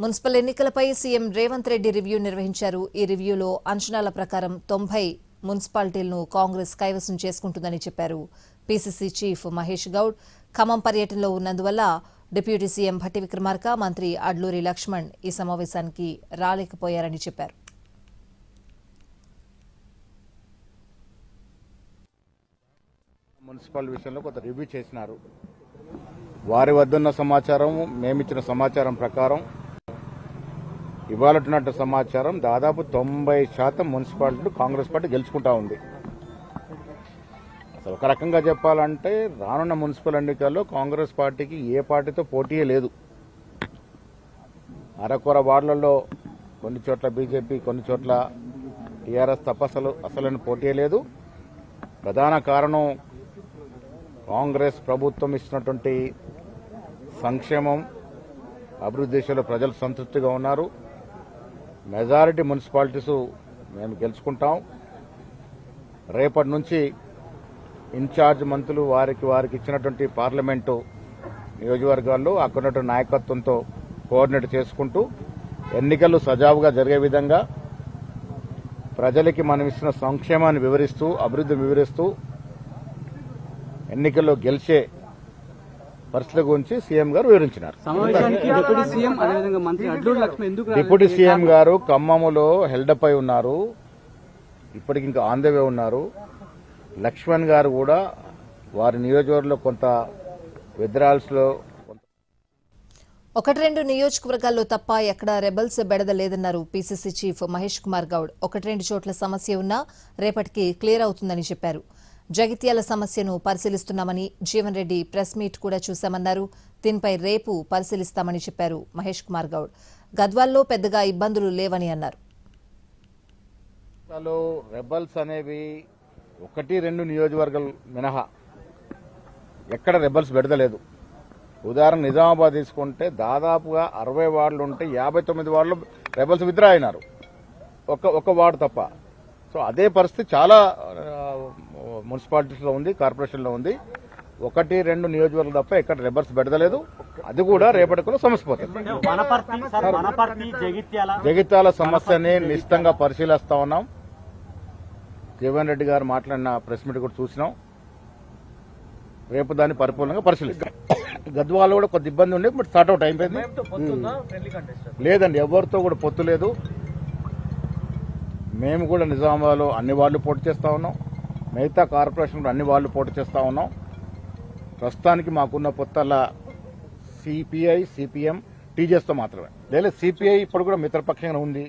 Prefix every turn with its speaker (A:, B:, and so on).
A: Municipal ఎన్నికలపై CM Revanth Reddy review నిర్వహించారు. ఈ రివ్యూలో అంచనాల ప్రకారం 90 మున్సిపాలిటీలను కాంగ్రెస్ కైవసం చేసుకుంటుందని చెప్పారు. పీసీసీ చీఫ్ మహేష్ గౌడ్ ఖమ్మం పర్యటనలో ఉన్నందువల్ల డిప్యూటీ సీఎం భట్టి విక్రమార్క, మంత్రి అడ్లూరి లక్ష్మణ్ ఈ సమావేశానికి రాలేకపోయారని చెప్పారు.
B: మున్సిపల్ విషయంలో కొంత రివ్యూ చేసినారు. వారి వద్దన్న సమాచారం, మేమిచ్చిన సమాచారం ప్రకారం ఇవాళ సమాచారం దాదాపు 90% మున్సిపాలిటీలు కాంగ్రెస్ పార్టీ గెలుచుకుంటా ఉంది. అసలు ఒక రకంగా చెప్పాలంటే రానున్న మున్సిపల్ ఎన్నికల్లో కాంగ్రెస్ పార్టీకి ఏ పార్టీతో పోటీయే లేదు. అరకొర వార్డులలో కొన్ని చోట్ల బీజేపీ, కొన్ని చోట్ల టీఆర్ఎస్ తప్ప అసలు పోటీయే లేదు. ప్రధాన కారణం కాంగ్రెస్ ప్రభుత్వం ఇచ్చినటువంటి సంక్షేమం, అభివృద్ధి దిశలో ప్రజలు సంతృప్తిగా ఉన్నారు. మెజారిటీ మున్సిపాలిటీస్ మేము గెలుచుకుంటాం. రేపటి నుంచి ఇన్ఛార్జ్ మంత్రులు వారికి ఇచ్చినటువంటి పార్లమెంటు నియోజకవర్గాల్లో అక్కడ నాయకత్వంతో కోఆర్డినేట్ చేసుకుంటూ ఎన్నికలు సజావుగా జరిగే విధంగా ప్రజలకి మనం ఇచ్చిన సంక్షేమాన్ని వివరిస్తూ, అభివృద్ధిని వివరిస్తూ ఎన్నికల్లో గెలిచే పరిస్థితుల గురించి సీఎం గారు వివరించినారు. డిప్యూటీ సీఎం గారు ఖమ్మంలో హెల్డప్ అయి ఉన్నారు. ఇప్పటికి ఇంకా ఆన్ ద వే ఉన్నారు. లక్ష్మణ్ గారు కూడా వారి నియోజకవర్గంలో కొంత విత్డ్రాల్స్ లో
A: 1-2 నియోజకవర్గాల్లో తప్ప ఎక్కడా రెబల్స్ బెడదలేదన్నారు పీసీసీ చీఫ్ మహేష్ కుమార్ గౌడ్. 1-2 చోట్ల సమస్య ఉన్నా రేపటికి క్లియర్ అవుతుందని చెప్పారు. జగిత్యాల సమస్యను పరిశీలిస్తున్నామని, జీవన్ రెడ్డి ప్రెస్ మీట్ కూడా చూశామన్నారు. దీనిపై రేపు పరిశీలిస్తామని చెప్పారు మహేష్ కుమార్ గౌడ్. గద్వాల్లో పెద్దగా ఇబ్బందులు లేవని అన్నారు.
B: రెబల్స్ అనేవి 1-2 నియోజకవర్గాలు మినహా ఎక్కడ రెబల్స్ బెడదలేదు. ఉదాహరణ నిజామాబాద్ తీసుకుంటే దాదాపుగా 60 వార్డులు ఉంటే 59 వార్డులు రెబల్స్ విత్డ్రా అయినారు, ఒక వార్డు తప్ప. సో అదే పరిస్థితి చాలా మున్సిపాలిటీస్లో ఉంది, కార్పొరేషన్లో ఉంది. 1-2 నియోజకవర్గాలు తప్ప ఎక్కడ రెబల్స్ బెడదలేదు. అది కూడా రేపటిలో సమస్య పోతుంది. జగిత్యాల సమస్యని నిశ్చితంగా పరిశీలిస్తా ఉన్నాం. జీవన్ రెడ్డి గారు మాట్లాడిన ప్రెస్ మీట్ కూడా చూసినాం. రేపు దాన్ని పరిపూర్ణంగా పరిశీలిస్తాం. గద్వాలో కూడా కొద్ది ఇబ్బంది ఉండే, బట్ స్టార్ట్ అవుట్ అయిపోయింది. లేదండి, ఎవరితో కూడా పొత్తు లేదు. మేము కూడా నిజామాబాద్లో అన్ని వార్డులు పోటీ చేస్తా ఉన్నాం. మిగతా కార్పొరేషన్ అన్ని వార్డులు పోటీ చేస్తా ఉన్నాం. ప్రస్తుతానికి మాకున్న పొత్తుల సిపిఐ, సిపిఎం, టీజేఎస్తో మాత్రమే. లేదా సిపిఐ ఇప్పుడు కూడా మిత్రపక్షంగా ఉంది.